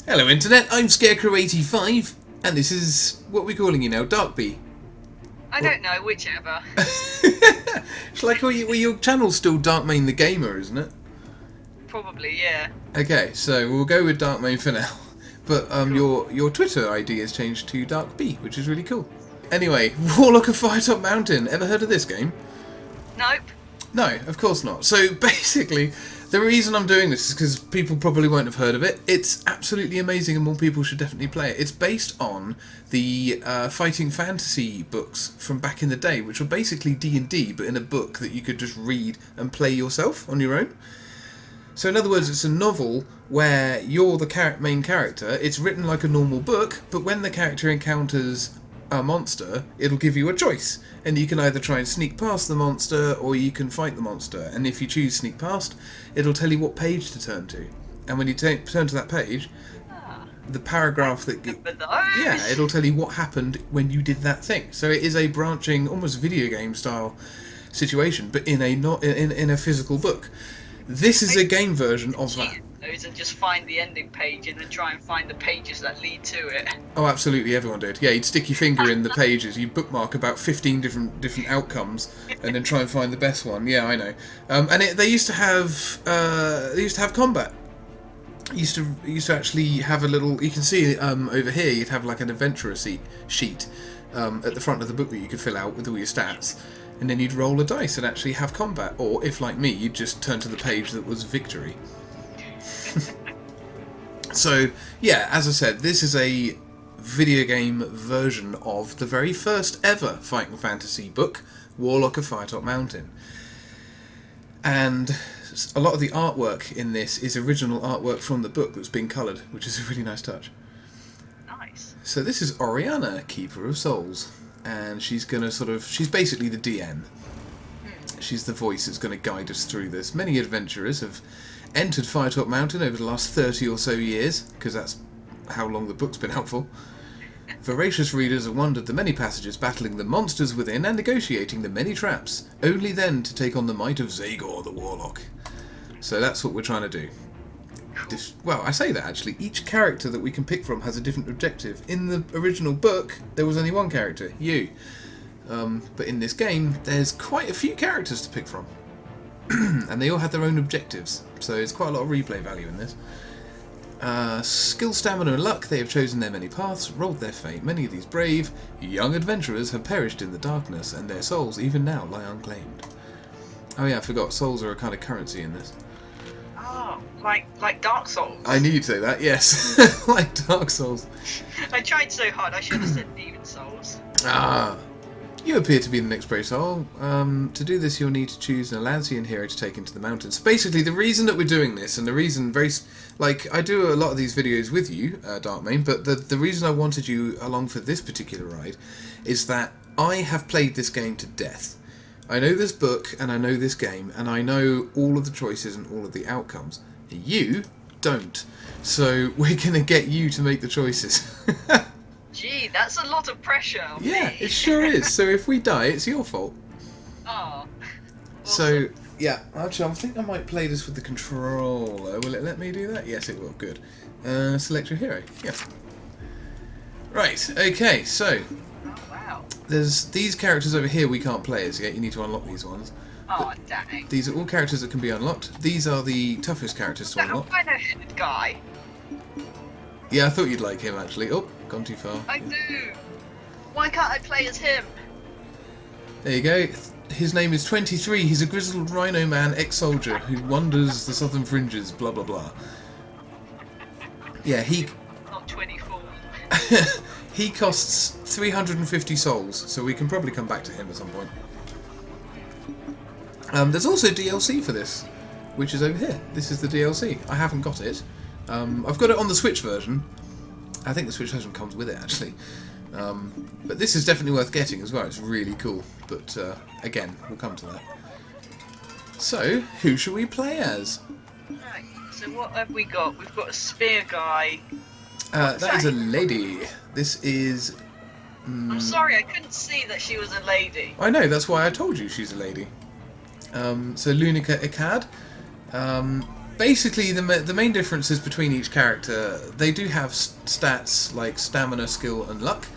Hello Internet, I'm Skarecrow85 and this is, what are we calling you now, Darkbee? I don't know, whichever. It's like, well, your channel's still Darkmane the Gamer, isn't it? Probably, yeah. Okay, so we'll go with Darkmane for now. But Cool. your Twitter ID has changed to Darkbee, which is really cool. Anyway, Warlock of Firetop Mountain. Ever heard of this game? Nope. No, of course not. So basically, the reason I'm doing this is because people probably won't have heard of it. It's absolutely amazing and more people should definitely play it. It's based on the fighting fantasy books from back in the day, which were basically D&D, but in a book that you could just read and play yourself on your own. So in other words, it's a novel where you're the main character. It's written like a normal book, but when the character encounters a monster, it'll give you a choice. And you can either try and sneak past the monster, or you can fight the monster. And if you choose sneak past, it'll tell you what page to turn to. And when you turn to that page, Ah, the paragraph that... remember Yeah, those? it'll tell you what happened when you did that thing. So it is a branching, almost video game style situation, but in a not in a physical book. This is a game version of that. Those and just find the ending page and then try and find the pages that lead to it. Oh, absolutely, everyone did. Yeah, you'd stick your finger in the pages, you'd bookmark about 15 different outcomes, and then try and find the best one. Yeah, I know. And they used to have combat. Used to actually have a little. You can see over here. You'd have like an adventurer sheet at the front of the book that you could fill out with all your stats, and then you'd roll a dice and actually have combat. Or if, like me, you'd just turn to the page that was victory. So, yeah, as I said, this is a video game version of the very first ever fighting fantasy book, Warlock of Firetop Mountain. And a lot of the artwork in this is original artwork from the book that's been coloured, which is a really nice touch. Nice. So this is Oriana, Keeper of Souls, and she's basically the DM. She's the voice that's going to guide us through this. Many adventurers have entered Firetop Mountain over the last 30 or so years, because that's how long the book's been out for. Voracious readers have wandered the many passages, battling the monsters within and negotiating the many traps, only then to take on the might of Zagor the Warlock. So that's what we're trying to do. Well, I say that actually. Each character that we can pick from has a different objective. In the original book, there was only one character, you. But in this game, there's quite a few characters to pick from. And they all had their own objectives, so it's quite a lot of replay value in this. Skill, stamina and luck, they have chosen their many paths, rolled their fate. Many of these brave, young adventurers have perished in the darkness, and their souls even now lie unclaimed. Oh yeah, I forgot, souls are a kind of currency in this. Oh, like Dark Souls. I knew you'd say that, yes. Like Dark Souls. I tried so hard, I should have said Demon Souls. Ah. You appear to be the next brave soul. To do this, you'll need to choose an Atlantean hero to take into the mountains. Basically, the reason that we're doing this, and the reason I do a lot of these videos with you, Darkmane, but the reason I wanted you along for this particular ride is that I have played this game to death. I know this book, and I know this game, and I know all of the choices and all of the outcomes. You don't. So we're going to get you to make the choices. Gee, that's a lot of pressure on Yeah, me. it sure is. So if we die, it's your fault. Oh. So, yeah, actually, I think I might play this with the controller. Will it let me do that? Yes, it will. Good. Select your hero. Yeah. Right, okay, so Oh, wow. there's these characters over here we can't play as yet. You need to unlock these ones. Oh, dang. These are all characters that can be unlocked. These are the toughest characters to That unlock. albino-headed guy. Yeah, I thought you'd like him, actually. Oh, gone too far. I do. Why can't I play as him? There you go. His name is 23. He's a grizzled rhino man, ex-soldier, who wanders the southern fringes, blah blah blah. Yeah, Not 24. he costs 350 souls, so we can probably come back to him at some point. There's also DLC for this, which is over here. This is the DLC. I haven't got it. I've got it on the Switch version. I think the Switch version comes with it, actually. But this is definitely worth getting as well. It's really cool. But again, we'll come to that. So, who should we play as? Right, so what have we got? We've got a spear guy. That is a lady. This is... I'm sorry, I couldn't see that she was a lady. I know, that's why I told you she's a lady. So Lunica Icad. Basically, the main differences between each character, they do have stats like stamina, skill, and luck.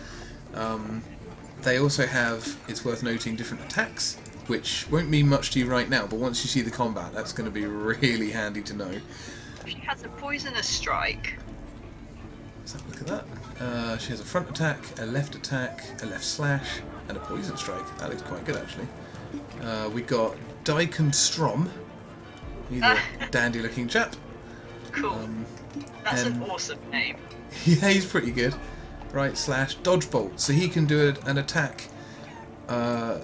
They also have, it's worth noting, different attacks, which won't mean much to you right now, but once you see the combat, that's going to be really handy to know. She has a poisonous strike. Let's have a look at that. She has a front attack, a left slash, and a poison strike. That looks quite good, actually. We got Daikon Strom. He's a dandy-looking chap. Cool. That's an awesome name. Yeah, he's pretty good. Right slash dodge bolt, so he can do an attack at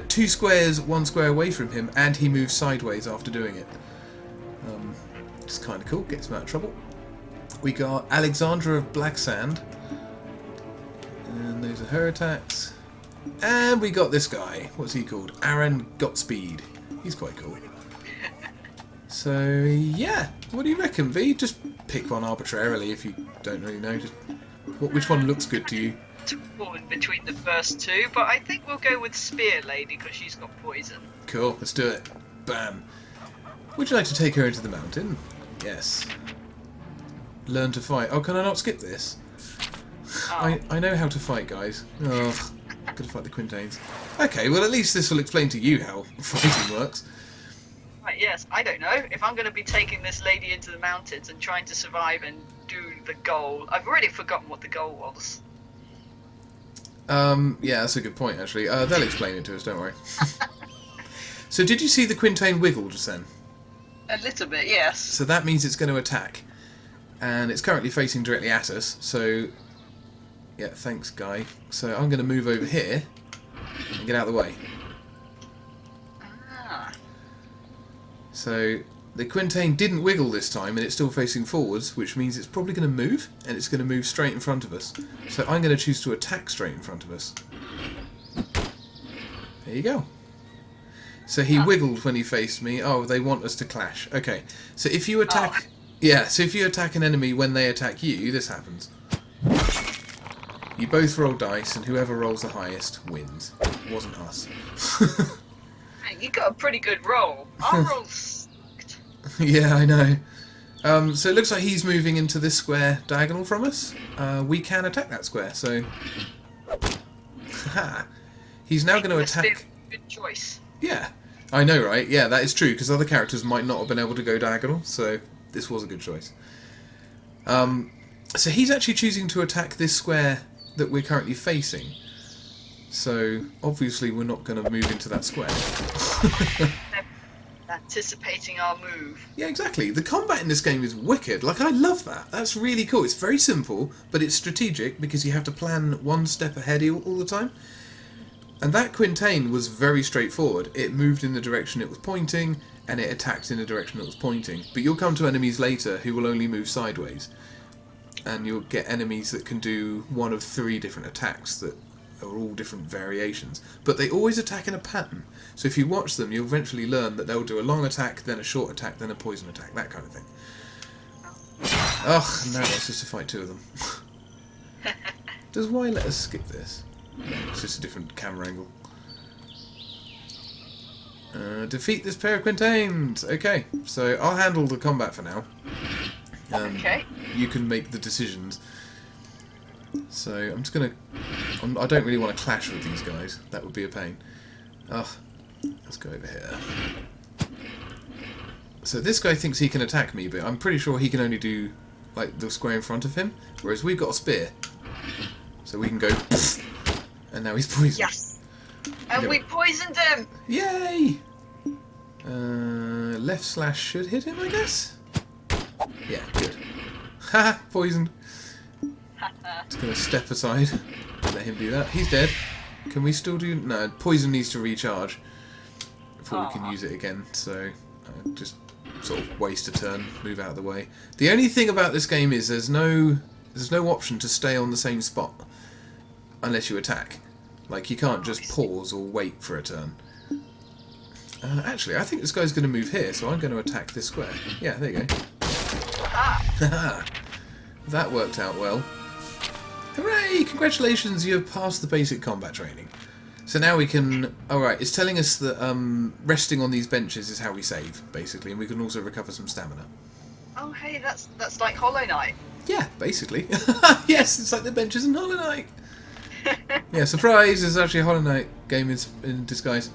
2 squares, 1 square away from him, and he moves sideways after doing it. It's kind of cool. Gets him out of trouble. We got Alexandra of Black Sand, and those are her attacks. And we got this guy. What's he called? Aaron Godspeed. He's quite cool. So yeah, what do you reckon, V? Just pick one arbitrarily if you don't really know. Just which one looks good to you? Torn between the first two, but I think we'll go with Spear Lady because she's got poison. Cool, let's do it. Bam. Would you like to take her into the mountain? Yes. Learn to fight. Oh, can I not skip this? Oh. I know how to fight, guys. Oh, gotta fight the Quintains. Okay, well at least this will explain to you how fighting works. Right, yes, I don't know. If I'm going to be taking this lady into the mountains and trying to survive and do the goal, I've already forgotten what the goal was. Yeah, that's a good point, actually. They'll explain it to us, don't worry. So did you see the Quintain wiggle just then? A little bit, yes. So that means it's going to attack. And it's currently facing directly at us, so... Yeah, thanks, guy. So I'm going to move over here and get out of the way. So the Quintain didn't wiggle this time, and it's still facing forwards, which means it's probably going to move, and it's going to move straight in front of us. So I'm going to choose to attack straight in front of us. There you go. So he wiggled when he faced me. Oh, they want us to clash. Okay, so if you attack... Yeah, so if you attack an enemy when they attack you, this happens. You both roll dice, and whoever rolls the highest wins. It wasn't us. You got a pretty good roll. Our roll sucked. Yeah, I know. So it looks like he's moving into this square diagonal from us. We can attack that square, so... He's now going to attack... Good choice. Yeah, I know, right? Yeah, that is true, because other characters might not have been able to go diagonal, so this was a good choice. So he's actually choosing to attack this square that we're currently facing. So, obviously we're not going to move into that square. Anticipating our move. Yeah, exactly. The combat in this game is wicked. Like, I love that. That's really cool. It's very simple, but it's strategic because you have to plan one step ahead all the time. And that Quintain was very straightforward. It moved in the direction it was pointing, and it attacked in the direction it was pointing. But you'll come to enemies later who will only move sideways. And you'll get enemies that can do one of 3 different attacks that are all different variations, but they always attack in a pattern. So if you watch them, you'll eventually learn that they'll do a long attack, then a short attack, then a poison attack, that kind of thing. Ugh, now it's just to fight 2 of them. Does Y let us skip this? No, it's just a different camera angle. Defeat this pair of Quintains! Okay, so I'll handle the combat for now. Okay. You can make the decisions. So I'm just gonna... I don't really want to clash with these guys. That would be a pain. Ugh. Let's go over here. So this guy thinks he can attack me, but I'm pretty sure he can only do like the square in front of him, whereas we've got a spear. So we can go... And now he's poisoned. Yes! And we poisoned him! Yay! Left slash should hit him, I guess? Yeah, good. Haha, poisoned. Just going to step aside. Let him do that. He's dead. Can we still do... No, poison needs to recharge before we can use it again. So, just sort of waste a turn, move out of the way. The only thing about this game is there's no option to stay on the same spot unless you attack. Like, you can't just pause or wait for a turn. Actually, I think this guy's going to move here, so I'm going to attack this square. Yeah, there you go. That worked out well. Hooray! Congratulations, you have passed the basic combat training. So now we can... Alright, it's telling us that resting on these benches is how we save, basically, and we can also recover some stamina. Oh, hey, that's like Hollow Knight. Yeah, basically. Yes, it's like the benches in Hollow Knight. Yeah, surprise! It's actually a Hollow Knight game in disguise.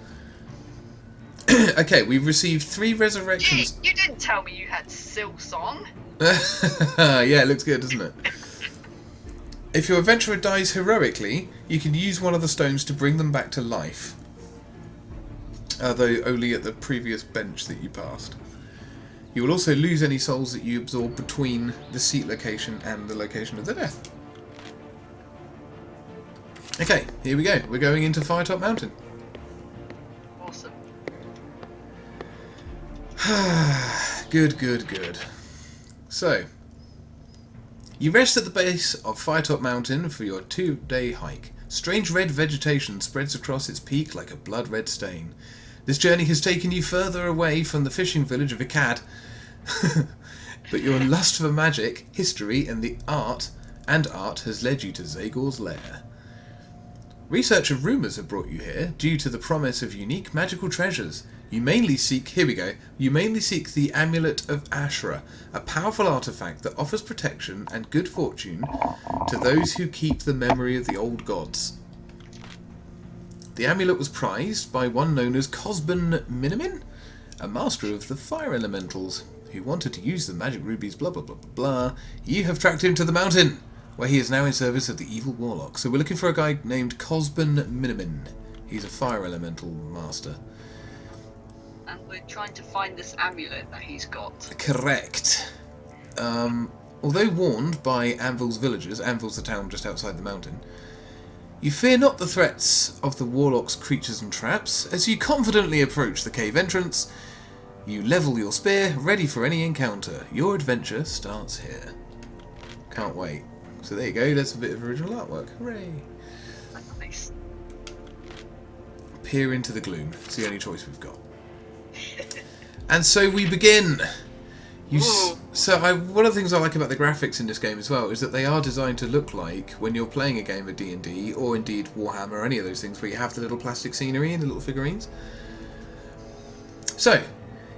Okay, we've received 3 resurrections. You didn't tell me you had Silksong. Yeah, it looks good, doesn't it? If your adventurer dies heroically, you can use one of the stones to bring them back to life. Though only at the previous bench that you passed. You will also lose any souls that you absorb between the seat location and the location of the death. Okay, here we go. We're going into Firetop Mountain. Awesome. Good. So, you rest at the base of Firetop Mountain for your 2-day hike. Strange red vegetation spreads across its peak like a blood-red stain. This journey has taken you further away from the fishing village of Ikad, but your lust for magic, history, and art has led you to Zagor's lair. Research of rumours have brought you here due to the promise of unique magical treasures. You mainly seek the Amulet of Ashra, a powerful artifact that offers protection and good fortune to those who keep the memory of the old gods. The amulet was prized by one known as Cosbin Minimin, a master of the fire elementals, who wanted to use the magic rubies blah blah blah blah blah. You have tracked him to the mountain, where he is now in service of the evil Warlock. So we're looking for a guy named Cosbin Minimin. He's a fire elemental master. And we're trying to find this amulet that he's got. Correct. Although warned by Anvil's villagers, Anvil's the town just outside the mountain, you fear not the threats of the Warlock's creatures and traps. As you confidently approach the cave entrance, you level your spear, ready for any encounter. Your adventure starts here. Can't wait. So there you go, that's a bit of original artwork. Hooray! Nice. Peer into the gloom. It's the only choice we've got. And so we begin. One of the things I like about the graphics in this game as well is that they are designed to look like when you're playing a game of D&D or indeed Warhammer or any of those things where you have the little plastic scenery and the little figurines. So,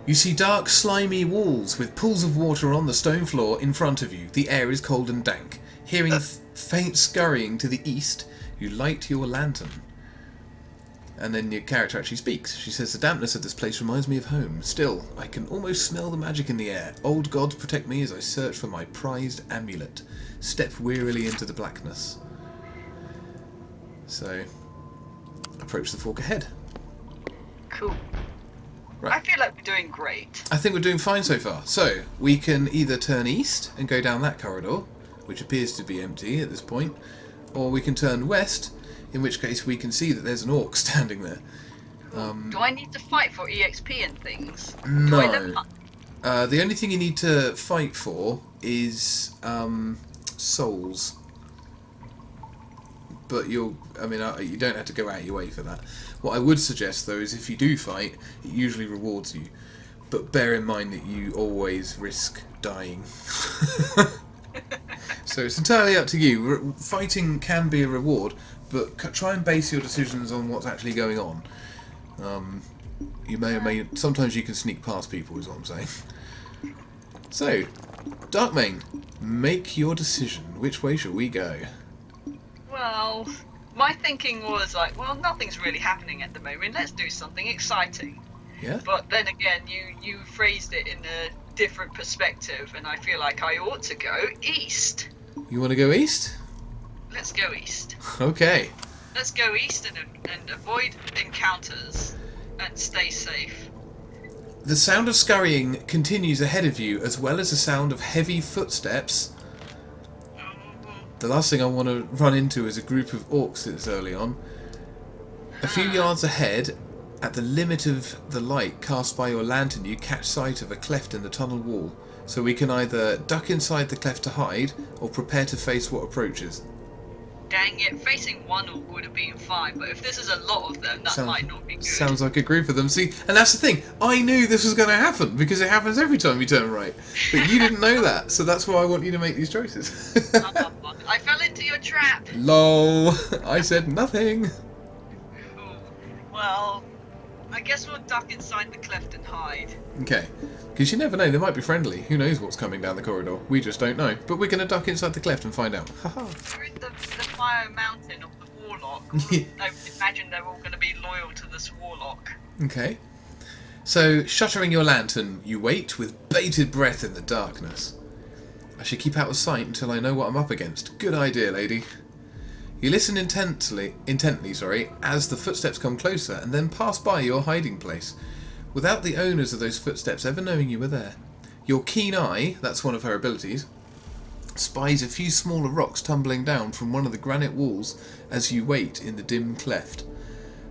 you see dark, slimy walls with pools of water on the stone floor in front of you. The air is cold and dank. Hearing faint scurrying to the east, you light your lantern. And then your character actually speaks. She says, "The dampness of this place reminds me of home. Still, I can almost smell the magic in the air. Old gods protect me as I search for my prized amulet. Step wearily into the blackness." So, approach the fork ahead. Cool. Right. I feel like we're doing great. I think we're doing fine so far. So, we can either turn east and go down that corridor, which appears to be empty at this point, or we can turn west, in which case we can see that there's an orc standing there. Do I need to fight for EXP and things? No. The only thing you need to fight for is souls. But you don't have to go out of your way for that. What I would suggest, though, is if you do fight, it usually rewards you. But bear in mind that you always risk dying. So it's entirely up to you. Fighting can be a reward, but try and base your decisions on what's actually going on. You may or may... Sometimes you can sneak past people, is what I'm saying. So, Darkmane, make your decision. Which way shall we go? Well, my thinking was like, well, nothing's really happening at the moment. Let's do something exciting. Yeah? But then again, you phrased it in a different perspective, and I feel like I ought to go east. You want to go east? Let's go east. Okay. Let's go east and avoid encounters and stay safe. The sound of scurrying continues ahead of you, as well as the sound of heavy footsteps. The last thing I want to run into is a group of orcs this early on. A few yards ahead, at the limit of the light cast by your lantern, you catch sight of a cleft in the tunnel wall. So we can either duck inside the cleft to hide, or prepare to face what approaches. Dang it, facing one would have been fine, but if this is a lot of them, that might not be good. Sounds like a group of them. See, and that's the thing. I knew this was going to happen, because it happens every time you turn right. But you didn't know that, so that's why I want you to make these choices. I fell into your trap. LOL. I said nothing. Cool. Well, I guess we'll duck inside the cleft and hide. Okay. Because you never know, they might be friendly. Who knows what's coming down the corridor? We just don't know. But we're going to duck inside the cleft and find out. Haha. We're in the fire mountain of the Warlock. I imagine they're all going to be loyal to this Warlock. Okay. So, shuttering your lantern, you wait with bated breath in the darkness. I should keep out of sight until I know what I'm up against. Good idea, lady. You listen intently, as the footsteps come closer and then pass by your hiding place, without the owners of those footsteps ever knowing you were there. Your keen eye, that's one of her abilities, spies a few smaller rocks tumbling down from one of the granite walls as you wait in the dim cleft.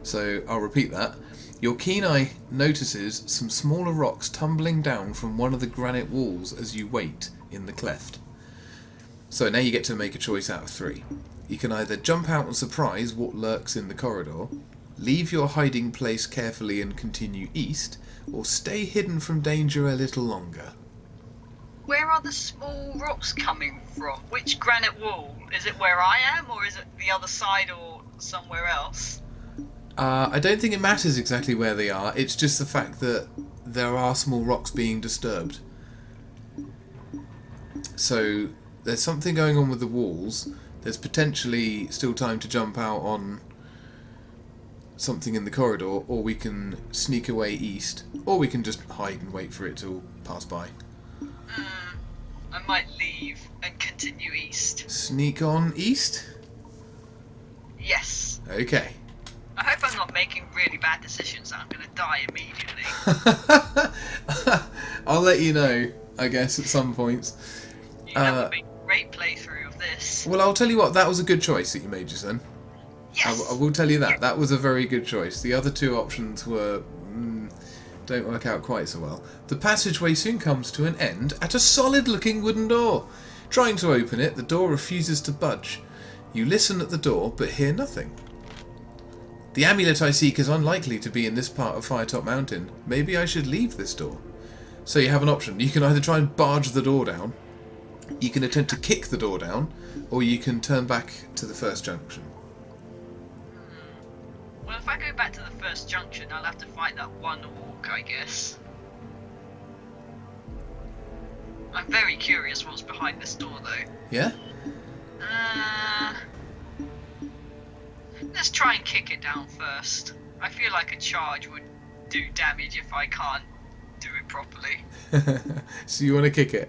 So, I'll repeat that. Your keen eye notices some smaller rocks tumbling down from one of the granite walls as you wait in the cleft. So now you get to make a choice out of 3. You can either jump out and surprise what lurks in the corridor, leave your hiding place carefully and continue east, or stay hidden from danger a little longer. Where are the small rocks coming from? Which granite wall? Is it where I am, or is it the other side or somewhere else? I don't think it matters exactly where they are, it's just the fact that there are small rocks being disturbed. So there's something going on with the walls. There's potentially still time to jump out on something in the corridor, or we can sneak away east, or we can just hide and wait for it to pass by. I might leave and continue east. Sneak on east? Yes. Okay. I hope I'm not making really bad decisions that I'm going to die immediately. I'll let you know, I guess, at some points. That would be a great playthrough of this. Well, I'll tell you what, that was a good choice that you made just then. Yes. I will tell you that. That was a very good choice. The other 2 options were... don't work out quite so well. The passageway soon comes to an end at a solid-looking wooden door. Trying to open it, the door refuses to budge. You listen at the door, but hear nothing. The amulet I seek is unlikely to be in this part of Firetop Mountain. Maybe I should leave this door. So you have an option. You can either try and barge the door down, you can attempt to kick the door down, or you can turn back to the first junction. Well, if I go back to the first junction, I'll have to fight that one orc, I guess. I'm very curious what's behind this door, though. Yeah? Let's try and kick it down first. I feel like a charge would do damage if I can't do it properly. So you want to kick it?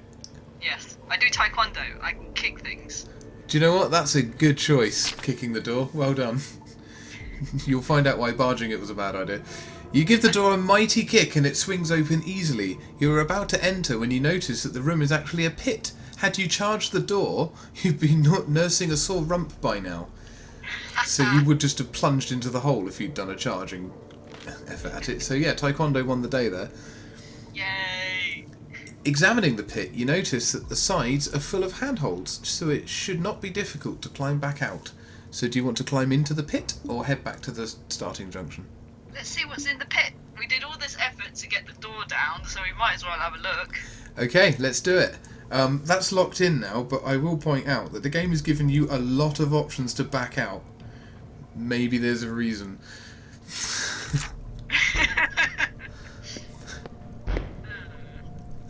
Yes, I do taekwondo. I can kick things. Do you know what? That's a good choice, kicking the door. Well done. You'll find out why barging it was a bad idea. You give the door a mighty kick and it swings open easily. You are about to enter when you notice that the room is actually a pit. Had you charged the door, you'd be nursing a sore rump by now. So you would just have plunged into the hole if you'd done a charging effort at it. So yeah, taekwondo won the day there. Yay! Examining the pit, you notice that the sides are full of handholds, so it should not be difficult to climb back out. So do you want to climb into the pit, or head back to the starting junction? Let's see what's in the pit. We did all this effort to get the door down, so we might as well have a look. Okay, let's do it. That's locked in now, but I will point out that the game has given you a lot of options to back out. Maybe there's a reason.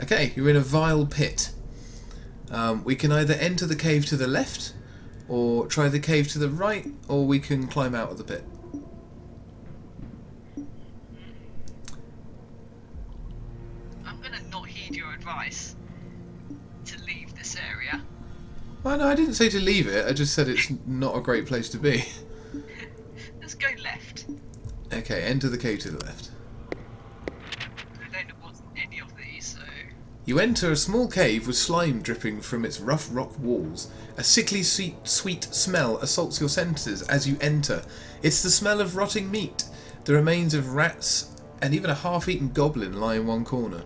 Okay, you're in a vile pit. We can either enter the cave to the left, or try the cave to the right, or we can climb out of the pit. I'm gonna not heed your advice to leave this area. Well, no, I didn't say to leave it, I just said it's not a great place to be. Let's go left. Okay, enter the cave to the left. I don't know what's in any of these, so... You enter a small cave with slime dripping from its rough rock walls. A sickly sweet smell assaults your senses as you enter. It's the smell of rotting meat. The remains of rats and even a half-eaten goblin lie in one corner.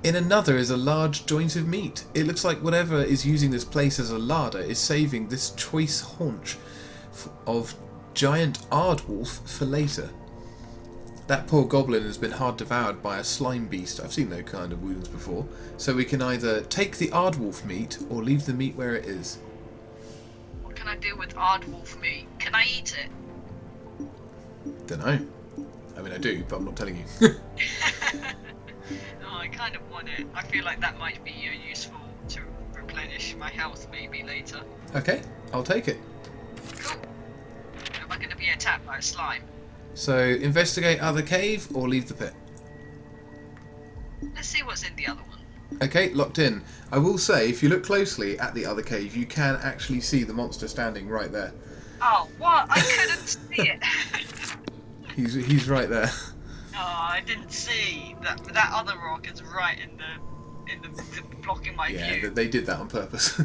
In another is a large joint of meat. It looks like whatever is using this place as a larder is saving this choice haunch of giant aardwolf for later. That poor goblin has been hard devoured by a slime beast. I've seen those kind of wounds before. So we can either take the aardwolf meat or leave the meat where it is. What can I do with aardwolf meat? Can I eat it? Dunno. I mean, I do, but I'm not telling you. Oh, I kind of want it. I feel like that might be useful to replenish my health maybe later. Okay, I'll take it. Cool. Am I going to be attacked by a slime? So, investigate other cave or leave the pit. Let's see what's in the other one. Okay, locked in. I will say, if you look closely at the other cave, you can actually see the monster standing right there. Oh, what? I couldn't see it. He's right there. Oh, I didn't see that. That other rock is right in the blocking my Yeah, view. they did that on purpose.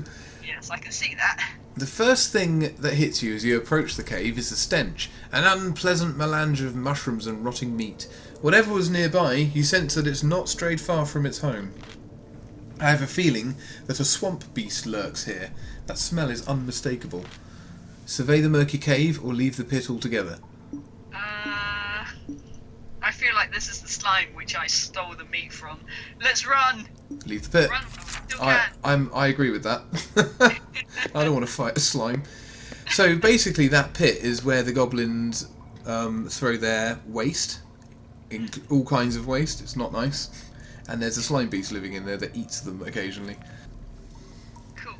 Yes, I can see that. The first thing that hits you as you approach the cave is the stench, an unpleasant melange of mushrooms and rotting meat. Whatever was nearby, you sense that it's not strayed far from its home. I have a feeling that a swamp beast lurks here. That smell is unmistakable. Survey the murky cave or leave the pit altogether. I feel like this is the slime which I stole the meat from. Let's run! Leave the pit. Run! Still can. I agree with that. I don't want to fight a slime. So basically that pit is where the goblins throw their waste. All kinds of waste. It's not nice. And there's a slime beast living in there that eats them occasionally. Cool.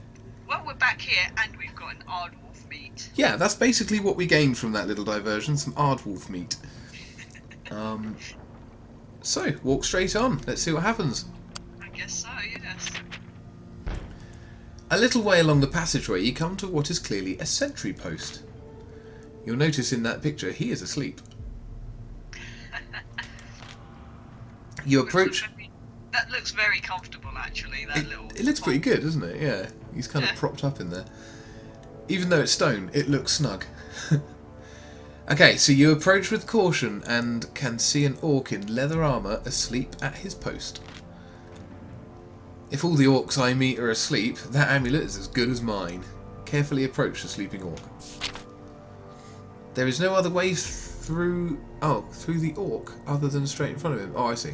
Well, we're back here and we've got an aardwolf meat. Yeah, that's basically what we gained from that little diversion. Some aardwolf meat. So, walk straight on. Let's see what happens. I guess so, yes. A little way along the passageway you come to what is clearly a sentry post. You'll notice in that picture he is asleep. You approach... That looks very comfortable actually, It looks pretty good, doesn't it? Yeah. He's kind of propped up in there. Even though it's stone, it looks snug. Okay, so you approach with caution and can see an orc in leather armour asleep at his post. If all the orcs I meet are asleep, that amulet is as good as mine. Carefully approach the sleeping orc. There is no other way through the orc other than straight in front of him. Oh, I see.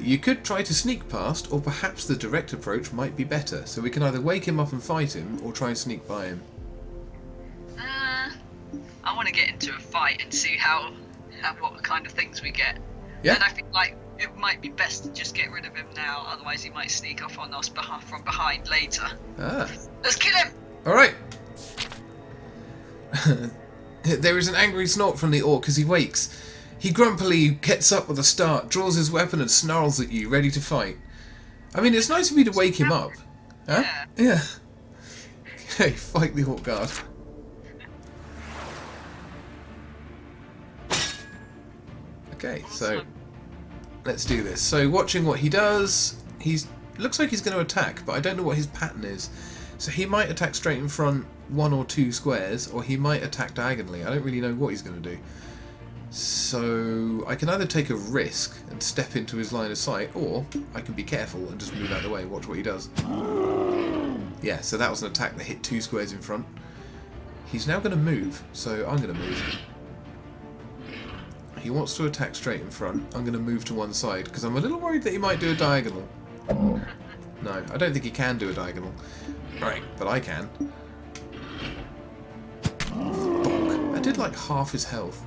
You could try to sneak past, or perhaps the direct approach might be better, so we can either wake him up and fight him, or try and sneak by him. I want to get into a fight and see what kind of things we get. Yeah. And I think like it might be best to just get rid of him now, otherwise he might sneak off on us from behind later. Ah. Let's kill him! Alright. There is an angry snort from the orc as he wakes. He grumpily gets up with a start, draws his weapon and snarls at you, ready to fight. I mean, it's nice of you to wake him up. Huh? Yeah. Okay, fight the orc guard. Okay, so let's do this. So watching what he does, looks like he's going to attack, but I don't know what his pattern is. So he might attack straight in front 1 or 2 squares, or he might attack diagonally. I don't really know what he's going to do. So I can either take a risk and step into his line of sight, or I can be careful and just move out of the way and watch what he does. Yeah, so that was an attack that hit 2 squares in front. He's now going to move, so I'm going to move. He wants to attack straight in front. I'm going to move to one side, because I'm a little worried that he might do a diagonal. No, I don't think he can do a diagonal. Right, but I can. Bonk. I did like half his health.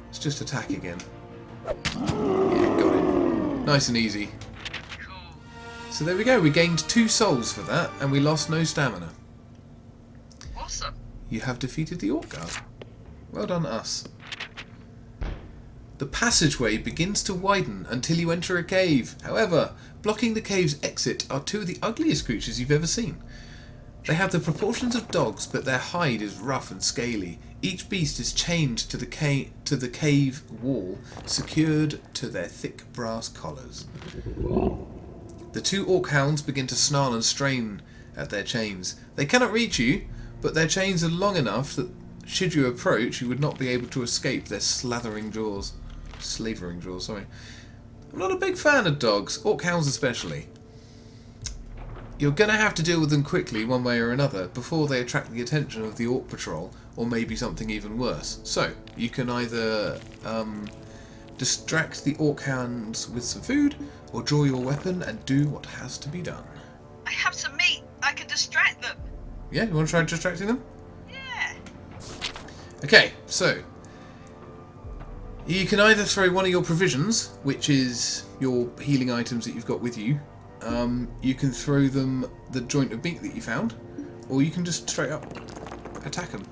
Let's just attack again. Yeah, got him. Nice and easy. Cool. So there we go. We gained 2 souls for that, and we lost no stamina. Awesome. You have defeated the orc guard. Well done, us. The passageway begins to widen until you enter a cave. However, blocking the cave's exit are 2 of the ugliest creatures you've ever seen. They have the proportions of dogs, but their hide is rough and scaly. Each beast is chained to the cave wall, secured to their thick brass collars. The 2 orc hounds begin to snarl and strain at their chains. They cannot reach you, but their chains are long enough that should you approach, you would not be able to escape their slavering jaws. Sorry. I'm not a big fan of dogs, orc hounds especially. You're going to have to deal with them quickly one way or another before they attract the attention of the orc patrol, or maybe something even worse. So, you can either distract the orc hounds with some food, or draw your weapon and do what has to be done. I have some meat. I can distract them. Yeah, you want to try distracting them? Yeah. Okay, so you can either throw one of your provisions, which is your healing items that you've got with you. You can throw them the joint of meat that you found, or you can just straight up attack them.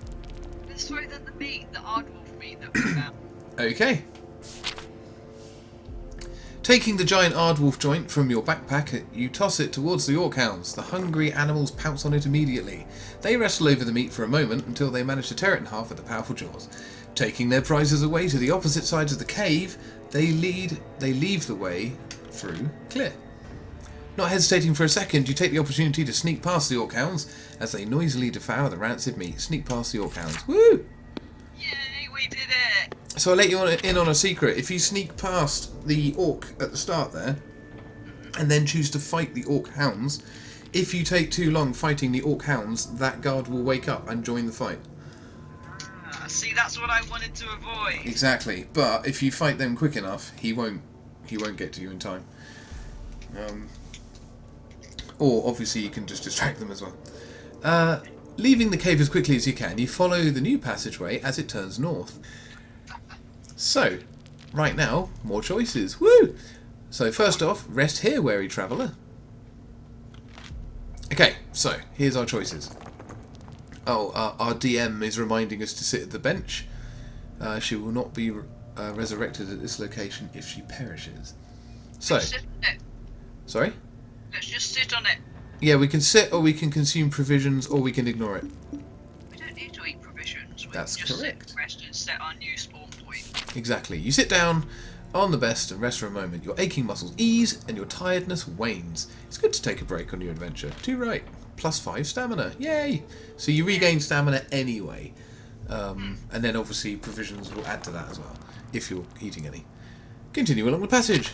Let's throw them the meat, the aardwolf meat that we found. Okay. Taking the giant aardwolf joint from your backpack, you toss it towards the orc hounds. The hungry animals pounce on it immediately. They wrestle over the meat for a moment until they manage to tear it in half with their powerful jaws. Taking their prizes away to the opposite sides of the cave, they leave the way through clear. Not hesitating for a second, you take the opportunity to sneak past the orc hounds as they noisily devour the rancid meat. Sneak past the orc hounds. Woo! Yay, we did it! So I'll let you in on a secret. If you sneak past the orc at the start there, and then choose to fight the orc hounds, if you take too long fighting the orc hounds, that guard will wake up and join the fight. See, that's what I wanted to avoid. Exactly, but if you fight them quick enough, he won't get to you in time. Or obviously you can just distract them as well. Leaving the cave as quickly as you can, you follow the new passageway as it turns north. So, right now, more choices. Woo! So first off, rest here, wary traveller. Okay, so here's our choices. Oh, our DM is reminding us to sit at the bench. She will not be resurrected at this location if she perishes. So, Let's sit on it. sorry? Let's just sit on it. Yeah, we can sit, or we can consume provisions, or we can ignore it. We don't need to eat provisions. We That's can just correct. sit, rest, and set our new spawn point. Exactly. You sit down on the best and rest for a moment. Your aching muscles ease, and your tiredness wanes. It's good to take a break on your adventure. Too right. +5 stamina. Yay! So you regain stamina anyway. And then obviously provisions will add to that as well, if you're eating any. Continue along the passage.